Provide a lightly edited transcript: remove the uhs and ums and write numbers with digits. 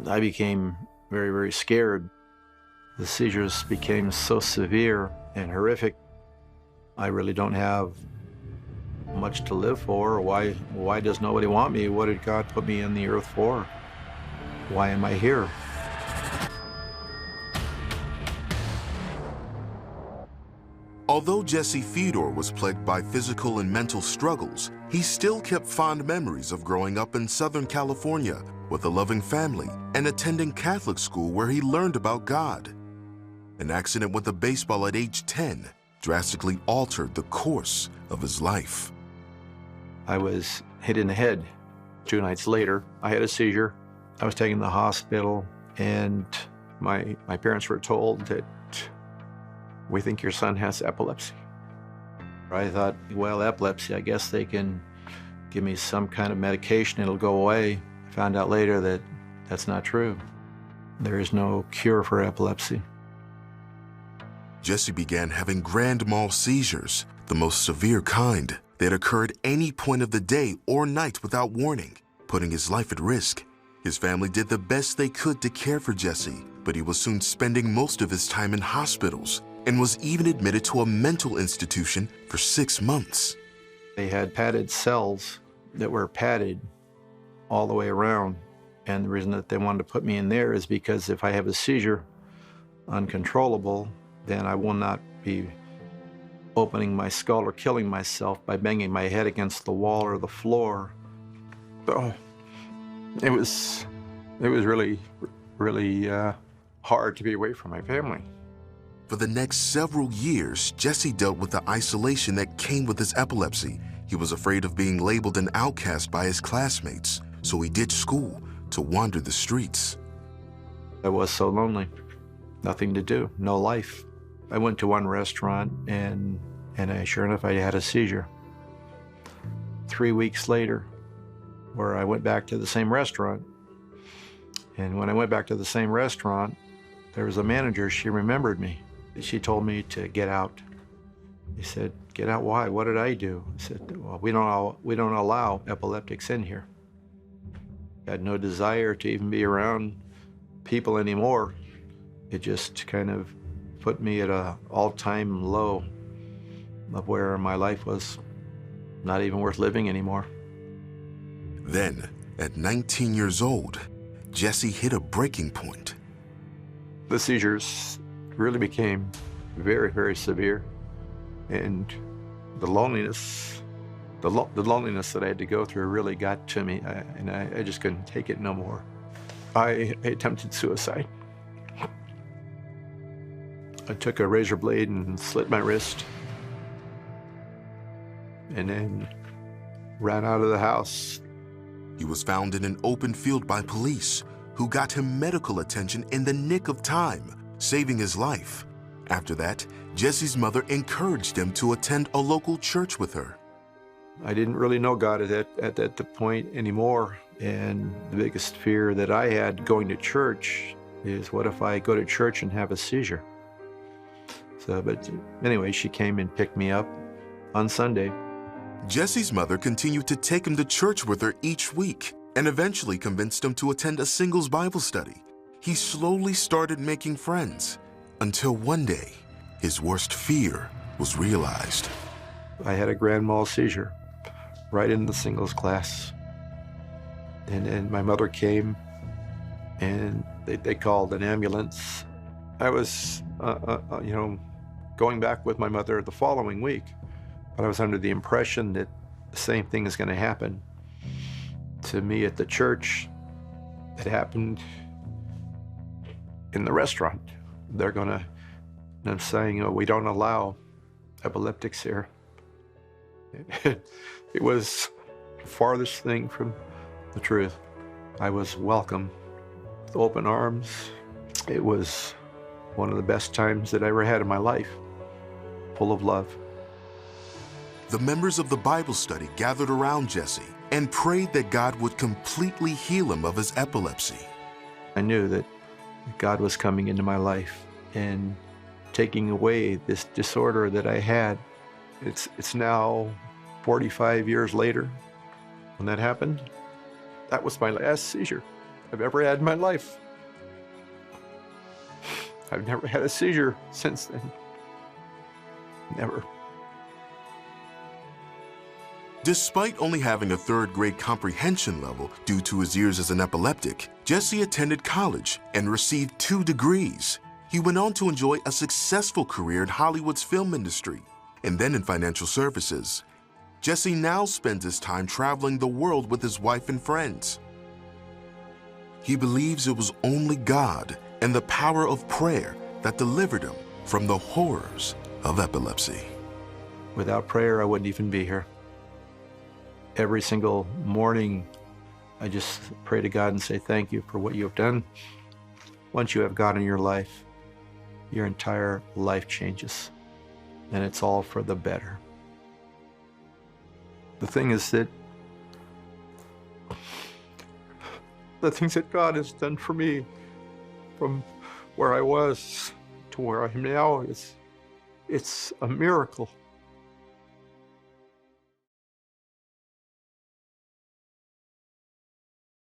I became very, very scared. The seizures became so severe and horrific. I really don't have much to live for. Why does nobody want me? What did God put me in the earth for? Why am I here? Although Jesse Fiedor was plagued by physical and mental struggles, he still kept fond memories of growing up in Southern California with a loving family and attending Catholic school where he learned about God. An accident with a baseball at age 10 drastically altered the course of his life. I was hit in the head. 2 nights later, I had a seizure. I was taken to the hospital, and my parents were told that we think your son has epilepsy. I thought, well, epilepsy, I guess they can give me some kind of medication, it'll go away. I found out later that that's not true. There is no cure for epilepsy. Jesse began having grand mal seizures, the most severe kind that occurred any point of the day or night without warning, putting his life at risk. His family did the best they could to care for Jesse, but he was soon spending most of his time in hospitals and was even admitted to a mental institution for 6 months. They had padded cells that were padded all the way around, and the reason that they wanted to put me in there is because if I have a seizure, uncontrollable, then I will not be opening my skull or killing myself by banging my head against the wall or the floor. So it was really hard to be away from my family. For the next several years, Jesse dealt with the isolation that came with his epilepsy. He was afraid of being labeled an outcast by his classmates, so he ditched school to wander the streets. I was so lonely, nothing to do, no life. I went to one restaurant and sure enough, I had a seizure. 3 weeks later, where I went back to the same restaurant, and when I went back to the same restaurant, there was a manager, she remembered me. She told me to get out. He said, "Get out, why? What did I do?" I said, "Well, we don't allow epileptics in here." I had no desire to even be around people anymore. It just kind of put me at an all-time low of where my life was not even worth living anymore. Then, at 19 years old, Jesse hit a breaking point. The seizures really became very, very severe, and the loneliness that I had to go through really got to me, and I just couldn't take it no more. I attempted suicide. I took a razor blade and slit my wrist, and then ran out of the house. He was found in an open field by police, who got him medical attention in the nick of time, saving his life. After that, Jesse's mother encouraged him to attend a local church with her. I didn't really know God at that point anymore, and the biggest fear that I had going to church is, what if I go to church and have a seizure? But anyway, she came and picked me up on Sunday. Jesse's mother continued to take him to church with her each week and eventually convinced him to attend a singles Bible study. He slowly started making friends until one day, his worst fear was realized. I had a grand mal seizure right in the singles class. And then my mother came and they called an ambulance. I was, going back with my mother the following week, but I was under the impression that the same thing is going to happen to me at the church that happened in the restaurant. They're going to, I'm saying, we don't allow epileptics here. It was the farthest thing from the truth. I was welcome with open arms. It was one of the best times that I ever had in my life, full of love. The members of the Bible study gathered around Jesse and prayed that God would completely heal him of his epilepsy. I knew that God was coming into my life and taking away this disorder that I had. It's now 45 years later when that happened. That was my last seizure. I've ever had in my life. I've never had a seizure since then. Never. Despite only having a third-grade comprehension level due to his years as an epileptic, Jesse attended college and received 2 degrees. He went on to enjoy a successful career in Hollywood's film industry and then in financial services. Jesse now spends his time traveling the world with his wife and friends. He believes it was only God and the power of prayer that delivered him from the horrors of epilepsy. Without prayer, I wouldn't even be here. Every single morning, I just pray to God and say thank you for what you have done. Once you have God in your life, your entire life changes, and it's all for the better. The thing is that the things that God has done for me from where I was to where I am now, it's a miracle.